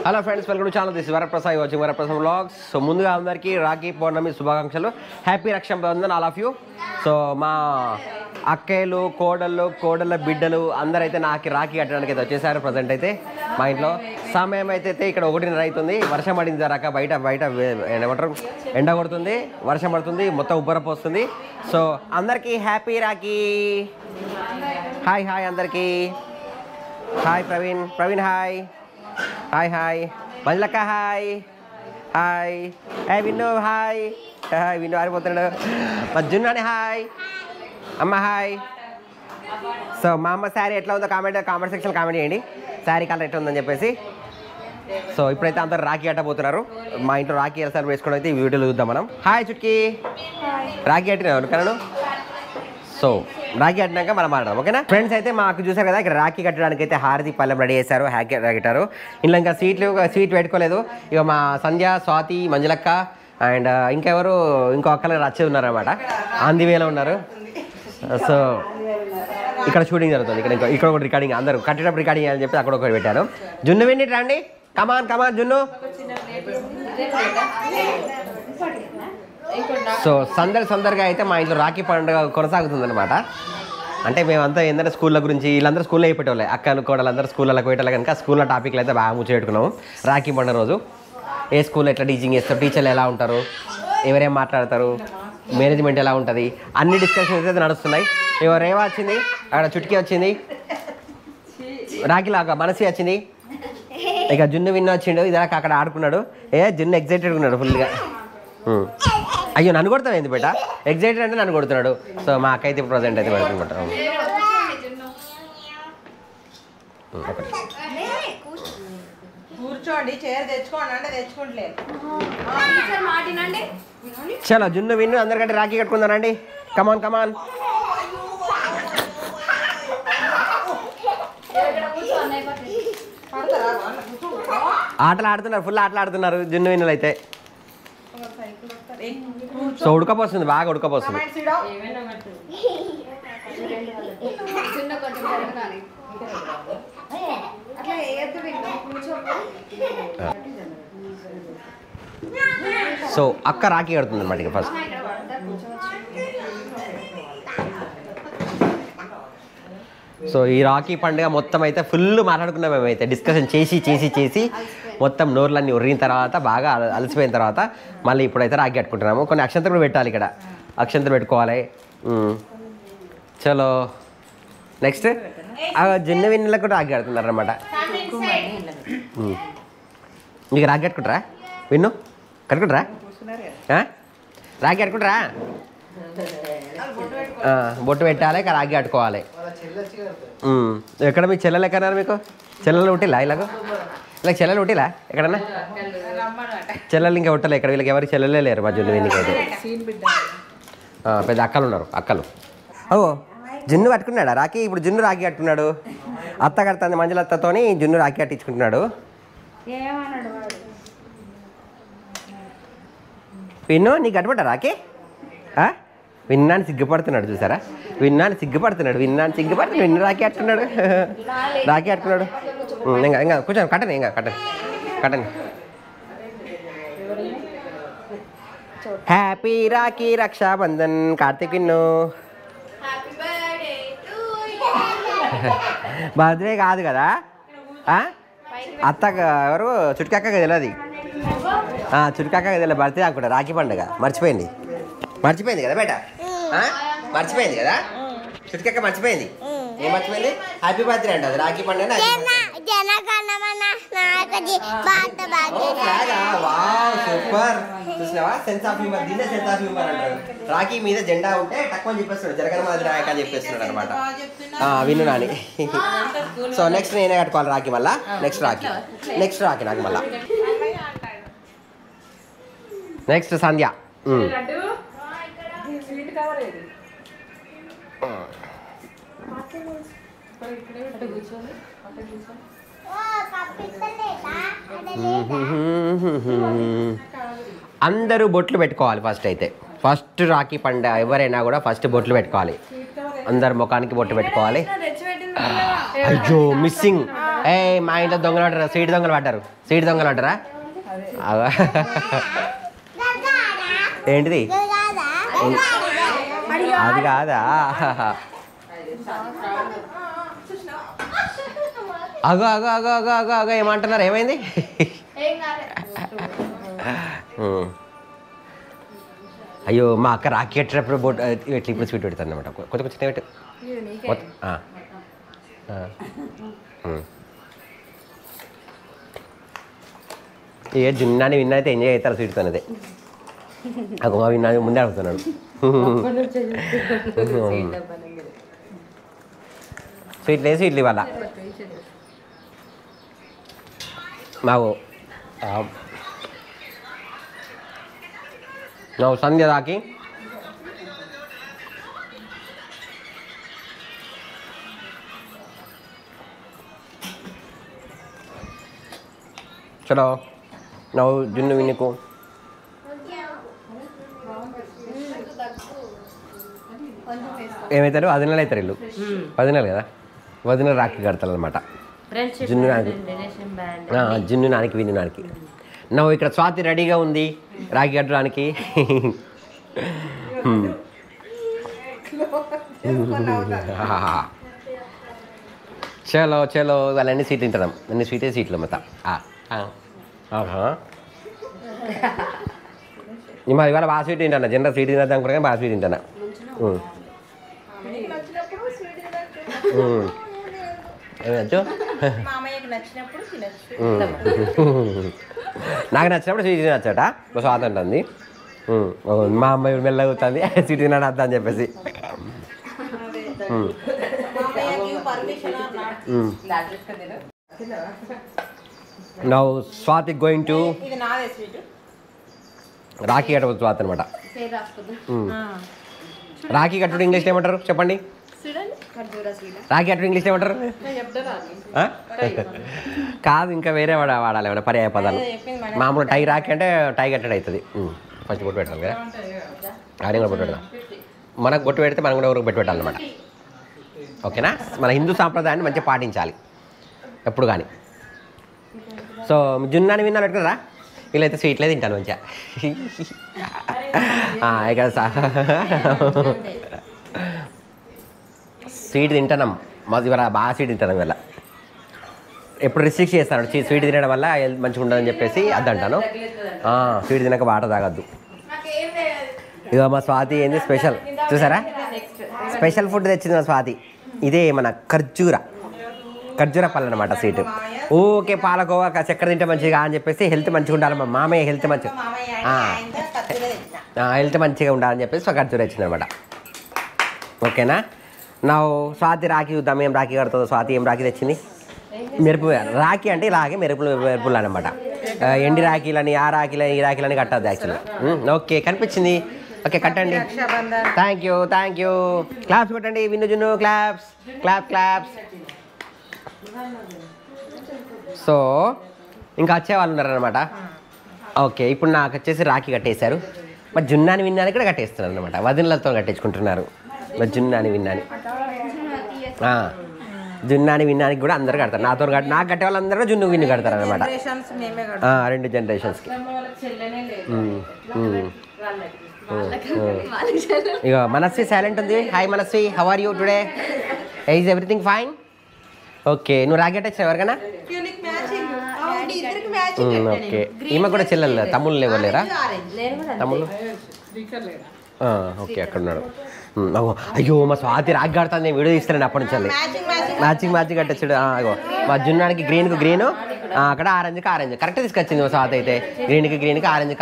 Hello friends, welcome to channel. This Varaprasad watching Varaprasad vlogs. So ముందుగా అందరికీ రాఖీ పౌర్ణమి శుభాకాంక్షలు. Happy Rakshabandhan all of you. So మా అక్కయ్యలు, కోడళ్ళ బిడ్డలు అందరైతే నాకు రాఖీ కట్టడానికి అయితే వచ్చేసారు. ప్రజెంట్ అయితే మా ఇంట్లో సమయం అయితే ఇక్కడ 1:30 అవుతుంది. వర్షం పడింది జరాక, బయట ఏమంటారు, ఎండ కొడుతుంది, వర్షం పడుతుంది, మొత్తం ఉబ్బరపు వస్తుంది. సో అందరికీ హ్యాపీ రాఖీ. హాయ్ హాయ్ అందరికీ. హాయ్ ప్రవీణ్ హాయ్ హాయ్ మంజలక్క హాయ్ విన్ను హాయ్ విన్ను ఆరిపోతున్నాడు. మా జున్నాని హాయ్ అమ్మ హాయ్. సో మా అమ్మ శారీ ఎట్లా ఉందో కామెంట్ సెక్షన్ కామెంట్ చేయండి, శారీ కలర్ ఎట్లా ఉందని చెప్పేసి. సో ఇప్పుడైతే అందరు రాఖీ కట్టబోతున్నారు. మా ఇంట్లో రాఖీ ఎలా సర్వ్ వేసుకోవడం అయితే ఈ వీడియోలో చూద్దాం మనం. హాయ్ చుట్కీ, రాఖీ కట్టినాను కలను. సో రాఖీ కట్టినాక మనం మాట్లాడదాం, ఓకేనా ఫ్రెండ్స్. అయితే మాకు చూసారు కదా, ఇక్కడ రాఖీ కట్టడానికి అయితే హారతి పళ్ళెం రెడీ చేశారు, కట్టారు. ఇంట్లో ఇంకా స్వీట్ పెట్టుకోలేదు. ఇక మా సంధ్య, స్వాతి, మంజులక్క అండ్ ఇంకో అక్కలు రచ్చే ఉన్నారన్నమాట, ఆందివేలో ఉన్నారు. సో ఇక్కడ షూటింగ్ జరుగుతుంది. ఇక్కడ ఒక రికార్డింగ్, అందరూ కట్టేటప్పుడు రికార్డింగ్ అని చెప్పి అక్కడ ఒకటి పెట్టాను. జున్ను విని రండి, కమాన్ జున్ను. సో సందర్గా అయితే మా ఇంట్లో రాఖీ పండుగ కొనసాగుతుంది అనమాట. అంటే మేమంతా ఏంటంటే స్కూళ్ళ గురించి, వీళ్ళందరూ స్కూల్లో అయిపోయేవాళ్ళే, అక్కలు కోడలందరూ స్కూళ్ళకి పోయేటోళ్ళే కనుక స్కూల్లో టాపిక్లు అయితే బాగా ముచ్చపెట్టుకున్నాము. రాఖీ పండుగ రోజు ఏ స్కూల్లో ఎట్లా టీచింగ్ చేస్తారు, టీచర్లు ఎలా ఉంటారు, ఎవరేం మాట్లాడతారు, మేనేజ్మెంట్ ఎలా ఉంటుంది, అన్ని డిస్కషన్స్ అయితే నడుస్తున్నాయి. రేవా వచ్చింది, అక్కడ చుట్కీ వచ్చింది, రాఖీలాగా మనసి వచ్చింది, ఇక జున్ను విన్ను వచ్చిండు. ఇదాక అక్కడ ఆడుకున్నాడు. జున్ను ఎగ్జైటెడ్ ఉన్నాడు ఫుల్గా. అయ్యో నన్ను కొడతావు ఏంది బేట, ఎగ్జైటెడ్ అంటే నన్ను కొడుతున్నాడు. సో మా అక్క అయితే ప్రజెంట్ అయితే పెడుతుంటాం. చలో జున్ను విన్ను అందరికంటే రాఖీ కట్టుకుందానండి. కమాన్ ఆటలు ఆడుతున్నారు, ఫుల్ ఆటలు ఆడుతున్నారు జున్ను విన్నులు అయితే. సో ఉడకపోస్తుంది, బాగా ఉడకపోస్తుంది. సో అక్క రాఖీ కడుతుంది అన్నమాట. ఇక ఫస్ట్ సో ఈ రాఖీ పండుగ మొత్తం అయితే ఫుల్ మాట్లాడుకున్నాం మేమైతే, డిస్కషన్ చేసి మొత్తం నోర్లన్నీ ఉరిగిన తర్వాత బాగా అలసిపోయిన తర్వాత మళ్ళీ ఇప్పుడైతే రాఖీ కట్టుకుంటున్నాము. కొన్ని అక్షంతలు పెట్టాలి, ఇక్కడ అక్షంతలు పెట్టుకోవాలి. చలో నెక్స్ట్ జున్ను విన్నులకు రాఖీ కడుతున్నారు అనమాట. మీకు రాఖీ కట్టుకుంటారా విన్ను? కట్టుకుంటారా రాఖీ కట్టుకుంటారా? బొట్టు పెట్టాలి, రాఖీ కట్టుకోవాలి. ఎక్కడ మీ చెల్లెలు ఎక్కడన్నారు? మీకు చెల్లెలు ఉట్టిలా? ఇలా చెల్లెలు ఉట్టిలా ఎక్కడన్నా? చెల్లెలు ఇంకా ఉట్టలే ఇక్కడ, వీళ్ళకి ఎవరికి చెల్లెలే లేరు మా జున్ను విన్నికి అయితే. పెద్ద అక్కలు ఉన్నారు, అక్కలు. ఓ జున్ను కట్టుకున్నాడా రాఖీ? ఇప్పుడు జున్ను రాఖీ కట్టుకున్నాడు. అత్త కడుతుంది, మంజులత్తతోని జున్ను రాఖీ కట్టించుకుంటున్నాడు. విన్ను నీకు కట్టుబడ్డా రాఖీ? విన్నాను సిగ్గుపడుతున్నాడు, చూసారా? విన్నాను సిగ్గుపడుతున్నాడు విన్ను రాఖీ కట్టుకున్నాడు. ఇంకా కూర్చోండి, కట్టండి, ఇంకా కట్టండి. హ్యాపీ రాఖీ రక్షాబంధన్ కార్తీక్ విన్ను. బర్త్డే కాదు కదా, అత్త ఎవరు చుట్టుకక్క తెలియదు, చుట్టుకక్క తెలియదు, బర్త్డే అనుకుంటా. రాఖీ పండుగ మర్చిపోయింది కదా బేట, మర్చిపోయింది కదా చుట్టుకక్క, మర్చిపోయింది. ఏం మర్చిపోయింది? హ్యాపీ బర్త్డే అంట, అది రాఖీ పండుగ. సూపర్, చూసినావా? సెన్స్ ఆఫ్ హ్యూమర్, దీన్నే సెన్స్ ఆఫ్ హ్యూమర్ అంటారు. రాఖీ మీద జెండా ఉంటే తక్కువ చెప్పేస్తున్నాడు, జరగనమాది నాయక అని చెప్పేస్తున్నాడు అనమాట విన్ను నాని. సో నెక్స్ట్ నేనే కట్టుకోవాలి రాఖీ, మళ్ళా నెక్స్ట్ రాఖీ నాకు మళ్ళా. నెక్స్ట్ సంధ్య. అందరూ బొట్లు పెట్టుకోవాలి ఫస్ట్ రాఖీ పండుగ ఎవరైనా కూడా ఫస్ట్ బొట్లు పెట్టుకోవాలి. అందరు ముఖానికి బొట్టు పెట్టుకోవాలి. అయ్యో మిస్సింగ్ ఏ మా ఇంట్లో దొంగలు పడ్డారు, స్వీట్ దొంగలు పడ్డారు. స్వీట్ దొంగలు పడ్డారా? ఏంటిది? అది కాదా? అగో అగో అగో అగో అగో అగో ఏమంటున్నారు? ఏమైంది? అయ్యో మా అక్క రాఖీ కట్టేటప్పుడు బోట్ ఎట్లా ఇప్పుడు స్వీట్ పెడతాను అనమాట. కొంచెం కొంచెం పెట్టు. ఏ జున్నాని విన్నా అయితే ఎంజాయ్ అవుతారు స్వీట్తో అదే. అగో మా విన్నా ముందే అడుగుతున్నాడు. స్వీట్లు ఇవాళ మాకు ನಾವು ಸಂಧ್ಯದ ಹಾಕಿ ಚಲೋ ನಾವು ಜುನ್ನು ವಿನಿಕು ఏమవుతారు? 10 నెలలు అవుతారు ఇల్లు. 10 నెలలు కదా, 10 నెలలు రాఖీ కడతారు అనమాట. జున్ను నానికి విన్ను నానికి. నువ్వు ఇక్కడ స్వాతి రెడీగా ఉంది రాఖీ కట్టడానికి. చలో చలో ఇవాళ అన్ని స్వీట్లు తింటాం, అన్ని స్వీట్లు మొత్తం. మరి ఇవాళ బాగా స్వీట్ తింటాను. జనరల్ స్వీట్ తినద్దాం కూడా బాగా స్వీట్ తింటాను. ఏమచ్చు నాకు నచ్చినప్పుడు స్వీట్ తినచ్చట స్వాతి ఉంటుంది. మా అమ్మాయి మెల్లగా అవుతుంది స్వీట్ తినద్దా అని చెప్పేసి. Now Swathi going to Rakhi కట్టవచ్చు స్వాతి అనమాట. రాఖీ కట్టుడు ఇంగ్లీష్ ఏమంటారు చెప్పండి? రాఖీ కట్టుడు ఇంగ్లీష్ ఏమంటారు? కాదు, ఇంకా వేరే వాడాలి ఏమన్నా పర్యాయ పదాలు. మామూలు టై రాఖీ అంటే టై కట్టడం అవుతుంది. ఫస్ట్ బొట్టు పెట్టాలి కదా, ఆయన కూడా బొట్టు పెడదాం. మనకు బొట్టు పెడితే మనం కూడా ఎవరికి బొట్టు పెట్టాలన్నమాట. ఓకేనా? మన హిందూ సాంప్రదాయాన్ని మంచిగా పాటించాలి ఎప్పుడు కానీ. సో జున్నాని విన్నాను పెట్టుకున్నారా? వీళ్ళైతే స్వీట్లే తింటాను మంచిగా. ఇక్కడ స్వీట్ తింటాం ఇవాళ, బాగా స్వీట్ తింటాను ఇవాళ. ఎప్పుడు రిస్ట్రిక్ట్ చేస్తాను స్వీట్ తినడం వల్ల మంచిగా ఉండదని చెప్పేసి అద్దంటాను. స్వీట్ తినక వాటర్ తాగద్దు. ఇక మా స్వాతి ఏంది స్పెషల్ చూసారా? స్పెషల్ ఫుడ్ తెచ్చింది మా స్వాతి. ఇదే మన ఖర్జూర పళ్ళు అనమాట స్వీట్. ఓకే పాలకోవా చక్కెర తింటే మంచిగా అని చెప్పేసి హెల్త్ మంచిగా ఉండాలి, మా మామయ్య హెల్త్ మంచిగా ఉండాలని చెప్పేసి ఖర్జూర ఇచ్చింది అనమాట. ఓకేనా? నా స్వాతి రాఖీ చూద్దాం, ఏం రాఖీ కడుతుందో. స్వాతి ఏం రాఖీ తెచ్చింది? మెరుపు రాఖీ అంటే ఇలాగే మెరుపులు అనమాట. ఎండి రాఖీలని ఆ రాఖీలని ఈ రాఖీలని కట్టద్దు యాక్చువల్గా. ఓకే కనిపించింది. ఓకే కట్టండి. Thank you. క్లాప్స్ కొట్టండి విన్ను జున్ను, క్లాప్స్. సో ఇంకా వచ్చే వాళ్ళు ఉన్నారనమాట. ఓకే ఇప్పుడు నాకు వచ్చేసి రాఖీ కట్టేశారు. మరి జున్నాని విన్నాని కూడా కట్టేస్తున్నారు అనమాట. వదినలతో కట్టించుకుంటున్నారు. మరి జున్నాని విన్నానికి కూడా అందరు కడతారు. నాకు కట్టే వాళ్ళందరూ జున్ను విన్ను కడతారు అనమాట. 2 జనరేషన్స్కి. ఇక మనస్వి సైలెంట్ ఉంది. Hi Manasvi, how are you today? Is everything fine? Okay నువ్వు రాఖీ కట్టేసావు ఎవరికైనా? ఓకే ఈమె కూడా చెల్లెలు తమ్ముళ్ళు లేవలేరా? తమ్ముళ్ళు ఓకే అక్కడ ఉన్నాడు. అయ్యో మా స్వాతి రాఖీ కడతాను, నేను వీడియో తీస్తాను అప్పటి నుంచి. మ్యాచింగ్ కట్టచ్చాడు. అయ్యో మా జున్నానికి గ్రీన్కి గ్రీన్, అక్కడ ఆరెంజ్కి ఆరెంజ్ కరెక్ట్ తీసుకొచ్చింది మా స్వాతి అయితే. గ్రీన్కి orange.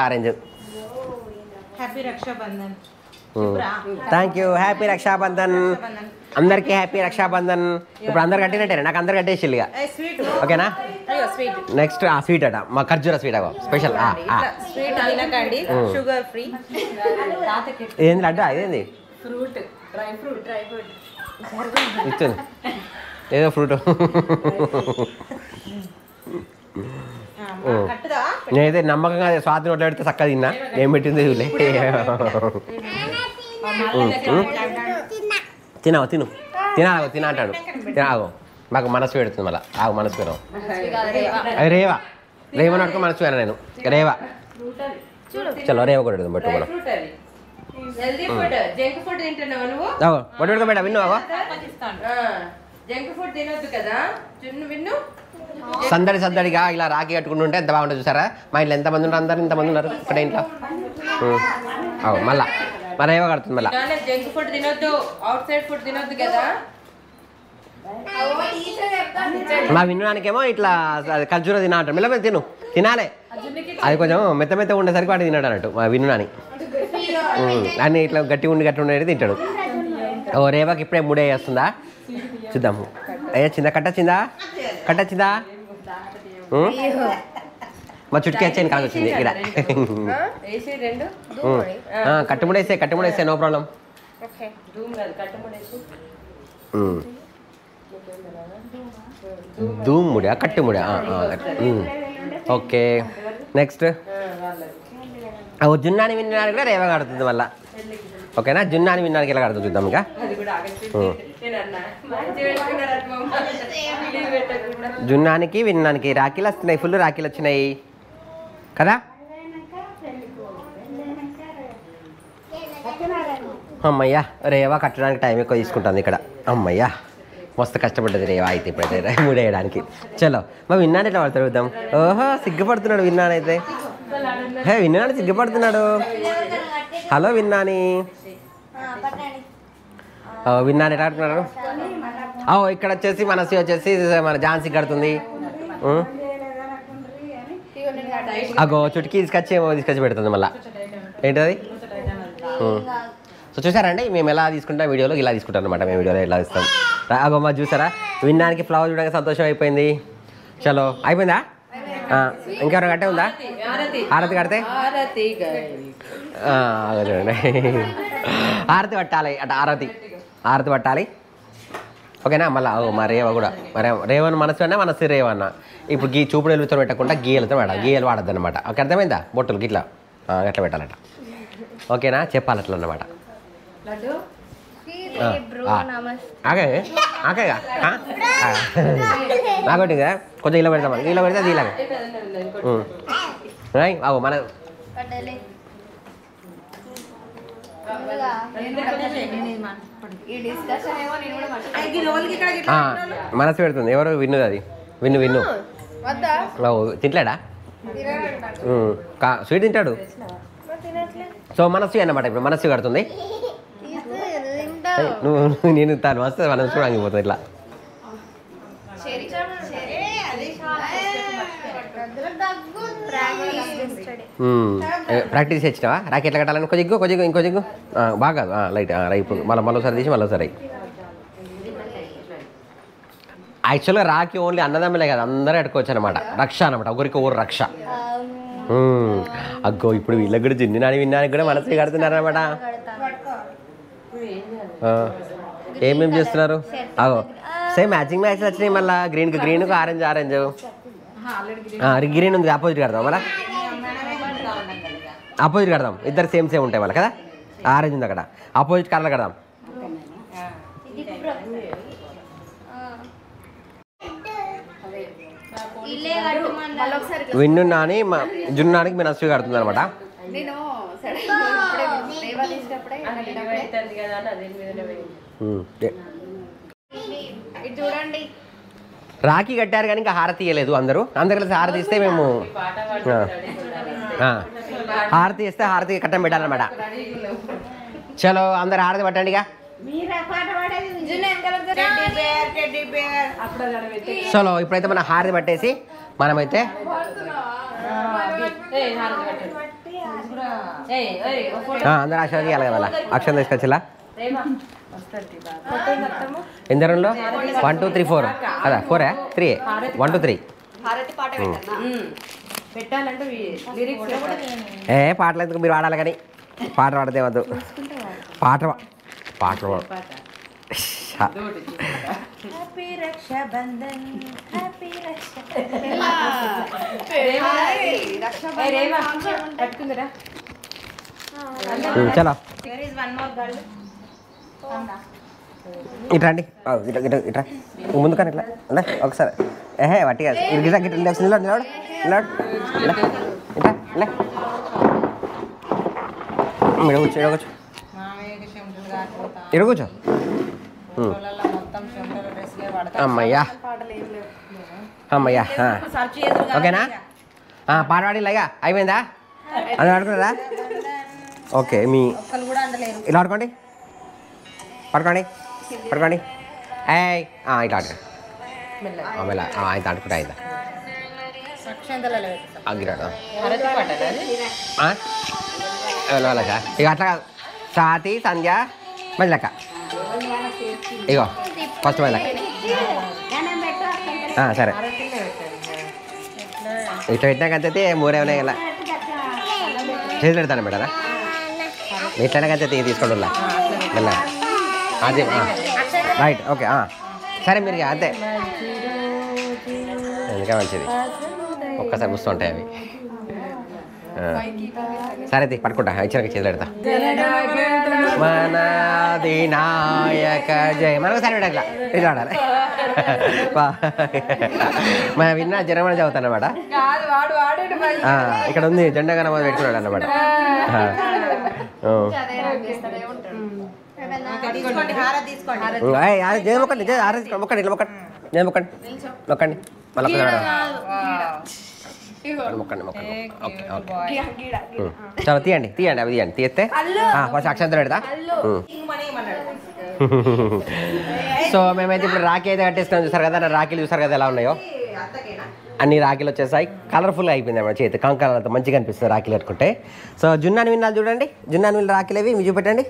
Thank you. Happy Rakshabandhan అందరికీ. హ్యాపీ రక్షాబంధన్. ఇప్పుడు అందరు కట్టినట్టే, నాకు అందరు కట్టేసి ఇక. ఓకేనా? నెక్స్ట్ ఆ స్వీట్ అట మా ఖర్జూర స్వీట్ స్పెషల్. ఏంది లడ్డు? అదేంది ఇచ్చింది? ఏదో ఫ్రూట్. నేనైతే నమ్మకంగా స్వాతి నోట్లో పెడితే చక్కగా తిన్నా. ఏం పెట్టింది చూలే. తిను తినాలి తినాగో. మాకు మనసు పెడుతుంది మళ్ళీ ఆగు మనసు పెడదాం రేవా రేవని అడుగు మనసు పోయాను నేను రేవా చలో రేవ కూడా పెడదాం బట్టు మనం బట్టు పెడతాం మేడం విన్ను సందడి సందడిగా ఇలా రాఖీ కట్టుకుంటుంటే ఎంత బాగుంటుంది చూసారా మా ఇంట్లో ఎంతమంది ఉన్నారు అందరు ఇంతమంది ఉన్నారు ఒకటే ఇంట్లో మళ్ళా మరి ఏమో కడుతుంది మళ్ళీ జంక్ ఫుడ్ తినొద్దు అవుట్ సైడ్ ఫుడ్ తినొద్దు కదా మా వినడానికేమో ఇట్లా ఖర్జూర తినా అంటారు మెల్ల మీద తినాలి అది కొంచెం మెత్త మెత్త ఉండేసరికి వాడు తిన్నాడు అన్నట్టు మా వినునాని అన్ని ఇట్లా గట్టి ఉండేది తింటాడు ఓ రేవాకి ఇప్పుడే మూడే వేస్తుందా చూద్దాము అయ్యొచ్చిందా కట్టొచ్చిందా మా చుట్టుకి వచ్చాను కాదు వచ్చింది ఇక్కడ కట్టుముడేసే నో ప్రాబ్లం ధూముడా కట్టుముడా ఓకే నెక్స్ట్ జున్నాని విన్నానికి కూడా రేవ కడుతుంది మళ్ళా ఓకేనా జున్నాని విన్నానికి ఎలా కడుతుంది చూద్దాం ఇంకా జున్నానికి విన్నానికి రాఖీలు వస్తున్నాయి ఫుల్ రాఖీలు వచ్చినాయి కదా అమ్మయ్యా రేవా కట్టడానికి టైం ఎక్కువ తీసుకుంటుంది ఇక్కడ అమ్మయ్యా మస్తు కష్టపడ్డది రేవా అయితే ఇప్పుడైతే మూడేయడానికి చలో మా విన్నాను ఎట్లా పడతాడు చూద్దాం ఓహో సిగ్గుపడుతున్నాడు విన్నానైతే విన్నాను సిగ్గుపడుతున్నాడు హలో విన్నాని విన్నాను ఎట్లా కడుతున్నాడు ఇక్కడ వచ్చేసి మనసి వచ్చేసి మన ఝాన్సీ కడుతుంది అగో చుట్టుకి తీసుకొచ్చి పెడుతుంది మళ్ళీ ఏంటది సో చూసారండి మేము ఎలా తీసుకుంటాం వీడియోలో ఇలా తీసుకుంటాం అనమాట మేము వీడియోలో ఎలా ఇస్తాం అగో మా చూసారా విన్నానికి ఫ్లవర్ చూడడానికి సంతోషం అయిపోయింది చలో అయిపోయిందా ఇంకెవరైనా కట్టే ఉందా ఆరతి కడితే చూడండి ఆరతి పట్టాలి అట ఆరతి పట్టాలి ఓకేనా మళ్ళీ మా రేవ కూడా మరి రేవన్న మనసు అన్నా మనసు రేవన్న ఇప్పుడు గీ చూపుడు వెలుగుతో పెట్టకుండా గీయలతో పెట్టాలి గీయలు వాడద్దు అనమాట ఓకే అర్థమైందా బొట్టులు గిట్లా ఎట్లా పెట్టాలట ఓకేనా చెప్పాలి అట్లా అన్నమాట నాకోటి కదా కొంచెం ఇలా పెడతాం ఇలా పెడితే అది ఇలాగా మన మనసు పెడుతుంది ఎవరు విన్నుది అది విన్ను తింటాడా స్వీట్ తింటాడు సో మనసు అన్నమాట ఇప్పుడు మనసు కడుతుంది నేను తాను వస్తే మనసు కూడా ఆగిపోతుంది ఇట్లా ప్రాక్టీస్ చేసినావా రాకి ఎట్లా కట్టాలని కొంచెం ఇంకో జిగ్గు బాగా లైట్ ఇప్పుడు మళ్ళీ తీసి మళ్ళీ యాక్చువల్గా రాకి ఓన్లీ అన్నదమ్ములే కదా అందరూ కట్టుకోవచ్చు అనమాట రక్ష అనమాట ఒకరికి ఓరు రక్ష అగ్గో ఇప్పుడు వీళ్ళకి కూడా జిన్నినాని విన్నానికి కూడా మనసు కడుతున్నారనమాట ఏమేమి చేస్తున్నారు అగో సేమ్ మ్యాచింగ్ మ్యాచ్లు వచ్చినాయి మళ్ళీ గ్రీన్కి ఆరెంజ్ గ్రీన్ ఉంది ఆపోజిట్ కడదాం మళ్ళీ ఆపోజిట్ కడదాం ఇద్దరు సేమ్ ఉంటాయి మళ్ళీ కదా ఆరెంజ్ ఉంది అక్కడ ఆపోజిట్ కలర్ కడదాం విన్ను నాని జున్నానికి మీ నచ్చు కడుతుంది అనమాట రాఖీ కట్టారు కానీ ఇంకా హారతి ఇవ్వలేదు అందరూ కలిసి హారతి ఇస్తే మేము హారతి ఇస్తే హారతి కట్టం పెట్టాలన్నమాట చలో అందరు హారతి పట్టండి ఇక చలో ఇప్పుడైతే మనం హారతి పట్టేసి మనమైతే అందరు అక్షరం ఇవ్వాలి కదా అక్షరం తీసుకొచ్చిలా ఎందరంలో 1 2 3 4 అదా 4 3 1 2 3 పాటలు ఎందుకు మీరు వాడాలి కానీ పాట పాడితే వద్దు పాటలు చలో ఇట్రా అండి ఇట్లా ఇట్లా ఇట్రా ముందు కానీ ఇట్లా అంటే ఒకసారి ఏహే వట్టి కాదు గిట్లా గిట్ల నిలబడు నిలబడు నిలబడు ఇట్లా లే ఇక్కడ కూర్చో ఇక్కడ కూర్చో ఇక్కడ కూర్చో అమ్మయ్యా అమ్మయ్యా ఓకేనా పాట పాడిలాగా అయిపోయిందా అది ఆడుకున్నారా ఓకే మీ ఇలా ఆడుకోండి పడుకోండి పడుకోండి ఏయ్ ఇట్లా ఆడుకోండి మెల్ల ఆయన ఆడుకుంటా అయిందా అగ్గిరాడు వెళ్ళక ఇక అట్లా కాదు స్వాతి సంధ్య మళ్ళక ఇగో ఫస్ట్ మళ్ళక సరే ఇట్లా పెట్టినాకంతే మూడే ఉన్నాయి ఇలా చేసి పెడతాను మేడరా ఇట్లానకంతే తీసుకోండి మెల్ల అది రైట్ ఓకే సరే మీరు అంతే ఎందుకే మంచిది ఒక్కసారి కూర్చుంటాయి అవి సరే పట్టుకుంటా ఇచ్చిన చేతులు పెడతా మనది నాయక జయ మనకు సరే పెట్టా ఇది ఆడాలి మన విన్నా జనమని చదువుతాను అన్నమాట ఇక్కడ ఉంది జెండా మనం పెట్టుకున్నాడు అన్నమాట మొక్కండి మొక్కండి ఇట్లా మొక్కండి నేను మొక్కండి మొక్కండి మళ్ళీ మొక్కండి మొక్కండి ఓకే ఓకే చాలా తీయండి తీయండి అవి తీయండి తీస్తే ఫస్ట్ అక్షంతలు పెడతా సో మేమైతే ఇప్పుడు రాఖీ అయితే కట్టేసుకొని చూసారు కదా రాఖీలు చూసారు కదా ఎలా ఉన్నాయో అన్ని రాఖీలు వచ్చేసాయి కలర్ఫుల్గా అయిపోయింది అన్నమాట చేతి కంకణాలతో మంచిగా అనిపిస్తుంది రాఖీలు కట్టుకుంటే సో జున్నాని విన్నాలు చూడండి జున్నాని విన్న రాఖీలు అవి మీ చూపెట్టండి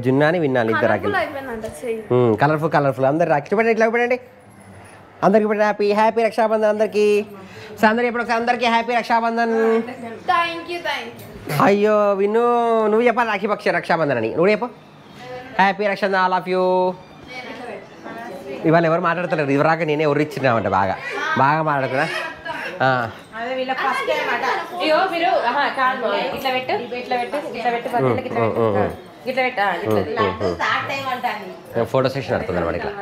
జున్నాని విన్నాలు ఇద్దరు రాఖీలు కలర్ఫుల్ అందరు రాఖీ చూపెట్టండి ఇట్లా చూపెట్టండి అందరికి ఇప్పుడు హ్యాపీ రక్షాబంధన్ అందరికీ సో అందరు ఇప్పుడు అందరికీ హ్యాపీ రక్షాబంధన్ అయ్యో విను నువ్వు చెప్పాలి రాఖీ పక్ష రక్షాబంధన్ అని నువ్వు చెప్పు happy Rakshabandhan all of you ఇవాళ ఎవరు మాట్లాడతలేరు ఇది రాక నేనే ఎవరు ఇచ్చినామంట బాగా మాట్లాడుతున్నా ఫోటో సెక్షన్ అడుతుంది అనమాట ఇట్లా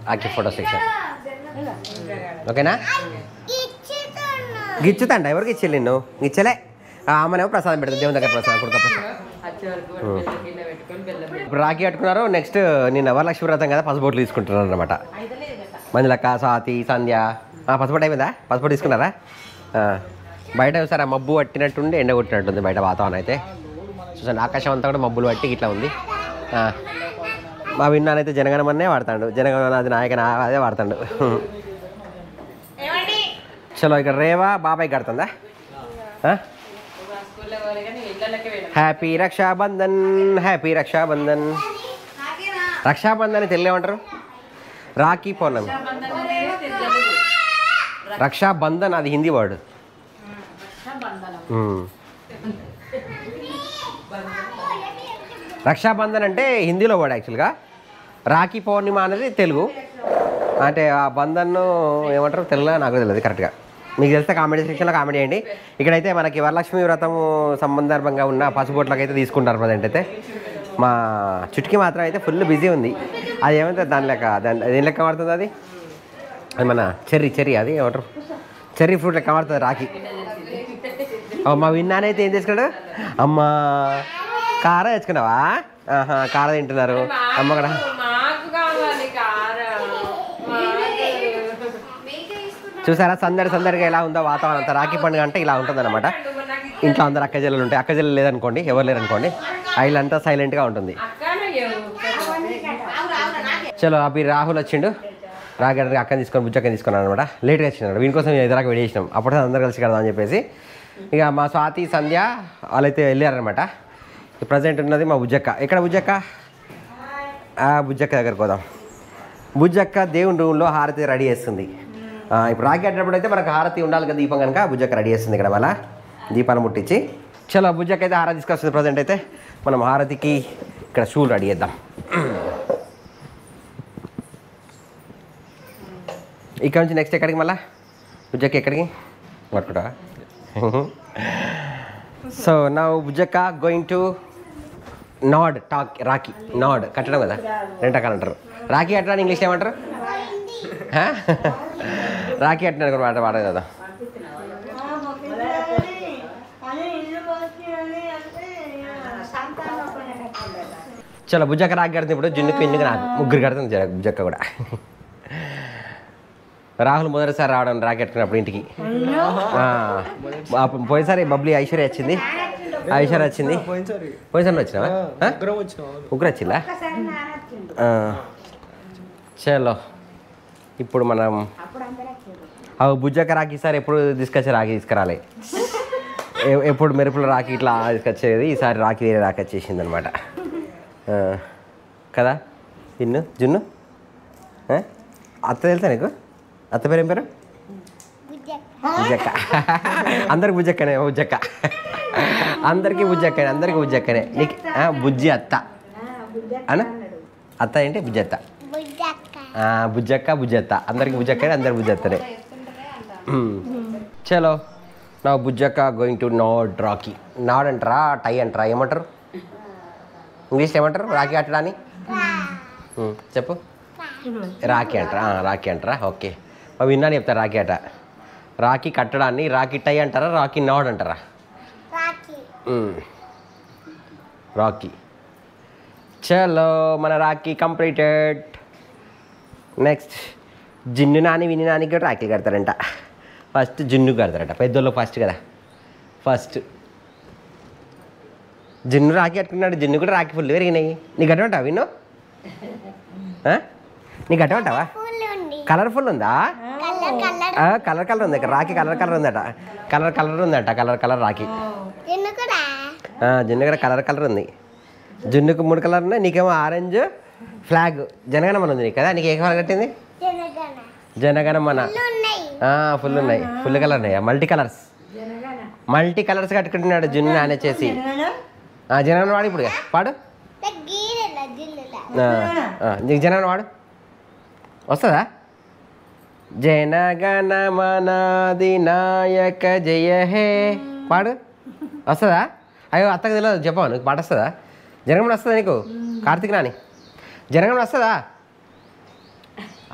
ఆకి ఫోటో సెక్షన్ ఓకేనా గిచ్చుతండ ఎవరికి ఇచ్చేది నిన్ను ఇచ్చలే ఆమెనేమో ప్రసాదం పెడతాను దేవుని దగ్గర ప్రసాదం కుడుక ఇప్పుడు రాఖీ కట్టుకున్నారు నెక్స్ట్ నిన్న వరలక్ష్మి వ్రతం కదా పసుబొట్లు తీసుకుంటున్నారు అనమాట మంజులక్క స్వాతి సంధ్య పసుపొట్టు అయిపోయిందా పసుపొట్టు తీసుకున్నారా బయట చూసారా మబ్బు పట్టినట్టుండి ఎండ కొట్టినట్టుంది బయట వాతావరణం అయితే చూసాను ఆకాశం అంతా కూడా మబ్బులు పట్టి ఇట్లా ఉంది మా విన్నానైతే జనగణమన్నే వాడతాడు జనగణమన అది నాయక అదే వాడతాడు చలో ఇక్కడ రేవా బాబాయ్ కడుతుందా హ్యాపీ రక్షాబంధన్ హ్యాపీ రక్షాబంధన్ రక్షాబంధన్ తెలుగు ఏమంటారు రాఖీ పౌర్ణమి రక్షాబంధన్ అది హిందీ వర్డ్ రక్షాబంధన్ అంటే హిందీలో వర్డ్ యాక్చువల్గా రాఖీ పౌర్ణిమ అనేది తెలుగు అంటే ఆ బంధన్ను ఏమంటారు తెలుగులో నాకు తెలియదు కరెక్ట్గా మీకు తెలిస్తే కామెంట్ సెక్షన్లో కామెంట్ చేయండి ఇక్కడైతే మనకి వరలక్ష్మి వ్రతము సందర్భంగా ఉన్న పసుబొట్లకి అయితే తీసుకుంటారు ప్రజెంట్ అయితే మా చుట్టుకి మాత్రం అయితే ఫుల్ బిజీ ఉంది అది ఏమైతే దాని లెక్క దేని లెక్క పడుతుంది అది మన చెర్రీ అది ఏమంటారు చెర్రీ ఫ్రూట్ లెక్క పడుతుంది రాఖీ మా విన్నానైతే ఏం చేసుకున్నాడు అమ్మ కారం తెచ్చుకున్నావా కారం తింటున్నారు అమ్మ కూడా చూసారా సందడిగా ఎలా ఉందో వాతావరణం అంతా రాఖీ పండుగ అంటే ఇలా ఉంటుంది అనమాట ఇంట్లో అందరు అక్కజెల్లలు ఉంటాయి అక్కజెల్లలు లేదనుకోండి ఎవరు లేరనుకోండి ఐలంతా సైలెంట్గా ఉంటుంది చలో అవి రాహుల్ వచ్చిండు రాఖీ అక్కని తీసుకొని బుజ్జక్కని తీసుకున్నాను అనమాట లేట్గా వచ్చినాడు వీని కోసం ఎదురాక వెడి చేసినాం అప్పుడు అందరు కలిసి కడదాం అని చెప్పేసి ఇక మా స్వాతి సంధ్య వాళ్ళైతే వెళ్ళారనమాట ప్రజెంట్ ఉన్నది మా బుజ్జక్క ఎక్కడ బుజ్జక్క బుజ్జక్క దగ్గరకు పోదాం బుజ్జక్క దేవుని రూమ్లో హారతి రెడీ చేస్తుంది ఇప్పుడు రాఖీ కట్టినప్పుడు అయితే మనకు హారతి ఉండాలి కదా దీపం కనుక బుజ్జక్క రెడీ చేస్తుంది ఇక్కడ మళ్ళీ దీపాన్ని ముట్టించి చలో బుజ్జక్క అయితే హారతి తీసుకొస్తుంది ప్రజెంట్ అయితే మనం హారతికి ఇక్కడ షూలు రెడీ చేద్దాం ఇక్కడ నుంచి నెక్స్ట్ ఎక్కడికి మళ్ళీ బుజ్జక్క ఎక్కడికి పట్టుకుంటా సో నా బుజ్జక్క గోయింగ్ టు నాడ్ రాఖీ నాడ్ కట్టడం కదా రెండు రకాలు అంటారు. రాఖీ కట్టడానికి ఇంగ్లీష్ ఏమంటారు? రాఖీ కట్టడానికి మాట వాడదు కదా. చలో బుజ్జక్క రాఖీ కడుతుంది ఇప్పుడు. జున్నుకు ఇన్నుకు నాకు ముగ్గురు కడుతుంది బుజ్జక్క కూడా. రాహుల్ మొదటిసారి రావడం రాఖీ కట్టుకున్నప్పుడు ఇంటికి. పోయినసారి బబ్లీ ఐశ్వర్య వచ్చింది. ఐశ్వర్య వచ్చింది. పోయినసారి వచ్చినావా? ముగ్గురు వచ్చిందా? చలో ఇప్పుడు మనం బుజ్జక్క రాఖీ ఈసారి ఎప్పుడు తీసుకొచ్చే రాఖీ తీసుకురాలి. ఎప్పుడు మెరుపుల రాఖీ ఇట్లా తీసుకొచ్చేది, ఈసారి రాఖీ వేరే రాఖీ వచ్చేసింది అనమాట కదా. జున్ను అత్త తెలుసా నీకు? అత్త పేరు ఏం పేరు? బుజ్జక్క. అందరికి బుజ్జక్కనే. బుజ్జక్క అందరికీ బుజ్జక్కనే. అందరికీ బుజ్జక్కనే. నీకు బుజ్జి అత్త అన్న. అత్త ఏంటి? బుజ్జత్త. బుజ్జక్క బుజ్జత్త. అందరికి బుజ్జక్కనే. అందరికి బుజ్జత్తనే. చలో నా బుజ్జక్క గోయింగ్ టు నాడ్ రాఖీ. నాడ్ అంటారా టై అంటారా ఏమంటారు? ఇంగ్లీష్ ఏమంటారు రాఖీ కట్టడాన్ని? చెప్పు. రాఖీ అంటారా? రాఖీ అంటారా? ఓకే విన్నాను చెప్తారు. రాఖీ అట రాఖీ కట్టడాన్ని రాఖీ టై అంటారా రాఖీ నాడ్ అంటారా? రాఖీ. చలో మన Rakhi completed. Next gin Nani విని నానికి కూడా రాఖీలు కడతారంట. ఫస్ట్ జున్ను కడతారట. పెద్దోళ్ళు ఫస్ట్ కదా. ఫస్ట్ జున్ను రాఖీ కట్టుకున్నాడు. జున్ను కూడా రాఖీ ఫుల్ పెరిగినాయి. నీకు కట్టమంటావా విన్ను? నీకు కట్టమంటావా? కలర్ఫుల్ ఉందా? కలర్ ఉంది. రాఖీ కలర్ ఉందట. కలర్ ఉందట. కలర్ రాఖీ. జున్ను కూడా కలర్ ఉంది. జున్నుకు 3 కలర్ ఉన్నాయి. నీకేమో ఆరెంజ్ ఫ్లాగ్ జనగణమన ఉంది నీకు కదా. నీకు ఏ కలర్ కట్టింది? జనగణమన. ఫుల్ ఉన్నాయి. ఫుల్ కలర్ ఉన్నాయి. మల్టీ కలర్స్ కట్టుకుంటున్నాడు జున్ను నానే చేసి. జనగణ వాడు ఇప్పుడు పాడు. నీకు జనగణ వాడు వస్తుందా? జనగణమనాధినాయక జయ హే పాడు. వస్తుందా? అయ్యో అత్తకు తెలియదు చెప్పావు. నీకు పాట వస్తుందా? జనగణమన వస్తుందా నీకు? కార్తీక్ నాని జనగణమన వస్తుందా?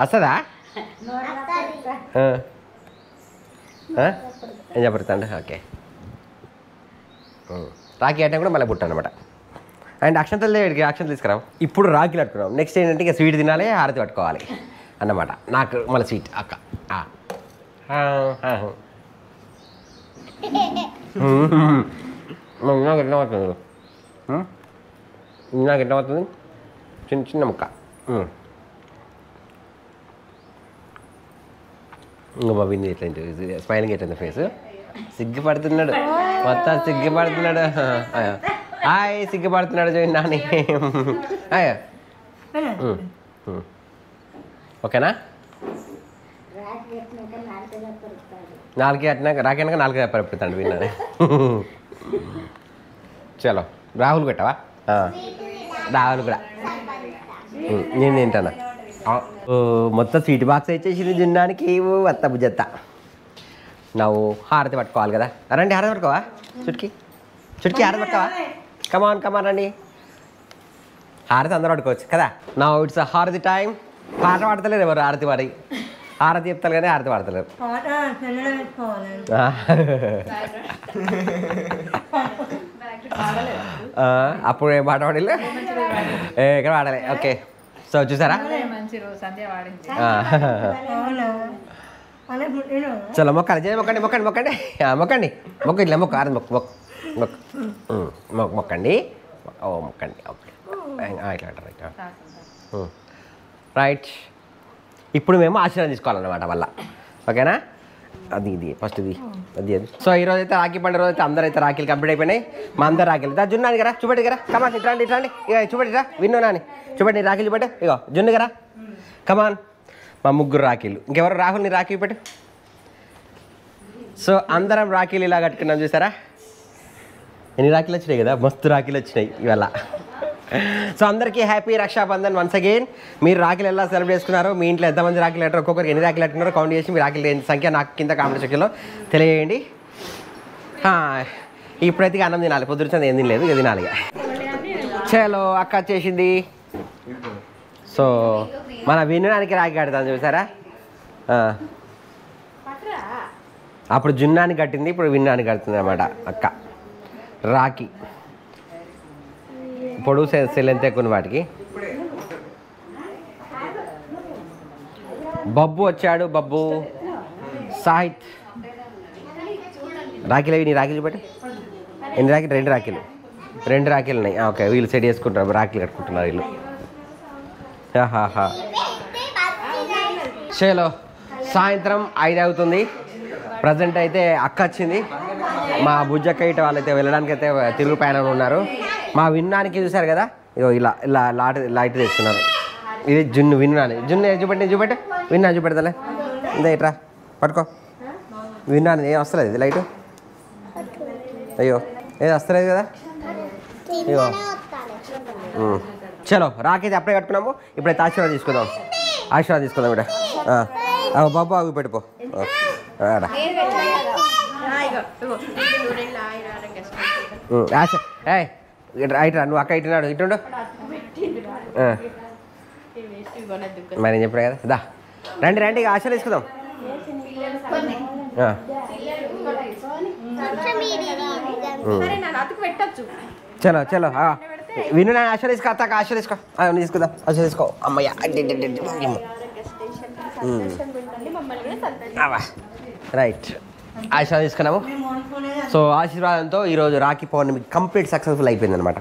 వస్తుందా? ఏం చెప్పరుతాండి. ఓకే రాఖీ కట్టడం కూడా మళ్ళీ బుట్ట అనమాట. అండ్ అక్షంతలు అక్షంతలు తీసుకురావు. ఇప్పుడు రాఖీలు కట్టుకున్నాం. నెక్స్ట్ ఏంటంటే ఇక స్వీట్ తినాలి, హారతి పట్టుకోవాలి అన్నమాట. నాకు మళ్ళీ స్వీట్ అక్క. నాకు ఎట్లా అవుతుంది? నాకు ఎట్లా అవుతుంది? చిన్న ముక్క. ఇంకా బాబింది ఎట్లా స్మైలింగ్ ఎట్లయింది ఫేస్. సిగ్గుపడుతున్నాడు మొత్తం. సిగ్గుపడుతున్నాడు. హాయ్ సిగ్గుపడుతున్నాడు చూడండి నాని. ఓకేనా? రాఖీ కట్టినాక 4 పెడతాడు విన్నాను. చలో రాహుల్ పెట్టవా? రాహుల్ కూడా నేను తింటానా. మొత్తం స్వీట్ బాక్స్ ఇచ్చేసింది జున్నానికి. అత్త బుజ్జత్త. నువ్వు హారతి పట్టుకోవాలి కదా. రండి హారతి పట్టుకోవా? చుట్కి హారతి పట్టుకోవా? కమాన్ రండి. హారతి అందరూ పట్టుకోవచ్చు కదా. నా ఇట్స్ హారతి టైం. పాట పాడతలేరు ఎవరు హారతి పాడి. హారతి చెప్తారు కానీ హారతి పాడతలేరు. అప్పుడు ఏం పాట పాడలే? ఎక్కడ పాడలే. ఓకే సో చూసారా? చలో మొక్కాలి. జయ మొక్కండి మొక్క ఇట్లా మొక్క ఆరది మొక్కండి. ఓ మొక్కండి. ఓకే ఇట్లా అంటారు. రైట్. ఇప్పుడు మేము ఆశీర్వాదం తీసుకోవాలన్నమాట వల్ల. ఓకేనా? ఇది ఫస్ట్ అది. సో ఈరోజు అయితే రాఖీ పండుగ రోజు అయితే అందరూ అయితే రాఖీలు కంప్లీట్ అయిపోయినాయి. మా అందరు రాఖీలు జున్నాను కదా చూపెట్టి కదా. కమాన్ ఇట్లా ఇక చూపెట్టిరా. విన్ను నాని చూపెట్టి రాఖీలు చూపెట్టు. ఇగో జున్ను కదా. కమాన్ మా 3 రాఖీలు. ఇంకెవరు రాహుల్ని రాఖీ పెట్టు. సో అందరం రాఖీలు ఇలా కట్టుకున్నాం చూసారా. ఎన్ని రాఖీలు వచ్చినాయి కదా. మస్తు రాఖీలు వచ్చినాయి ఇవాళ. సో అందరికీ హ్యాపీ రక్షాబంధన్ వన్స్ అగైన్. మీరు రాఖీలు ఎలా సెలబ్రేట్ చేసుకున్నారో, మీ ఇంట్లో ఎంతమంది రాఖీలు కట్టారో, ఒక్కొక్కరికి ఎన్ని రాఖీలు కట్టుకున్నారో కౌంట్ చేసి మీ రాఖీలు సంఖ్య నాకు కింద కామెంట్ సెక్షన్లో తెలియజేయండి. ఇప్పుడైతే అన్నం తినాలి. పొద్దున ఏం తినలేదు, ఇక తినాలి. చలో అక్క వచ్చేసింది. సో మన వినడానికి రాఖీ కడతాను చూసారా. అప్పుడు జున్నానికి కట్టింది, ఇప్పుడు విన్నానికి కడుతుంది అనమాట అక్క. రాఖీ పొడుగు సెలెంత్ ఎక్కువ వాటికి. బబ్బు వచ్చాడు. బబ్బు సాహిత్ రాఖీలు అవి నీ రాఖీలు పెట్టు. ఎన్ని రాఖీలు? 2 రాఖీలు. 2 రాఖీలు ఉన్నాయి. ఓకే, వీళ్ళు సెట్ చేసుకుంటారు, రాఖీలు కట్టుకుంటున్నారు వీళ్ళు. చలో సాయంత్రం 5 అవుతుంది. ప్రజెంట్ అయితే అక్క వచ్చింది. మా బుజ్జక్క ఇటు వాళ్ళైతే వెళ్ళడానికి అయితే తిరుగు ప్రయాణంలో ఉన్నారు. మా విన్నానికి చూసారు కదా, ఇగో ఇలా ఇలా లైట్ తెస్తున్నారు. ఇది జున్ను విన్నాను. జున్ను చూపెట్టు విన్నా చూపెడతలే. ఇందా ఇట్రా పట్టుకో. విన్నాను ఏం వస్తలేదు ఇది లైట్. అయ్యో ఏది వస్తలేదు కదా. ఇగో చలో రాకైతే అప్పుడే కట్టుకున్నాము. ఇప్పుడైతే ఆశీర్వాదం తీసుకుందాం. ఇక్కడ బాబు అవి పెట్టుకో. రైట్ రా, నువ్వు అక్క ఇటున్నాడు, ఇటుండు. మరి నేను చెప్పినా కదా. దా రండి ఇక ఆశలు తీసుకుందాం. చలో విను. నేను ఆశలు తీసుకో. అత్తాక ఆశలు తీసుకో. తీసుకుందాం. ఆశలు తీసుకో. అమ్మయ్య రైట్. ఆశీర్వాదం తీసుకున్నాము. సో ఆశీర్వాదంతో ఈరోజు రాఖీ పౌర్ణమి కంప్లీట్ సక్సెస్ఫుల్ అయిపోయింది అనమాట.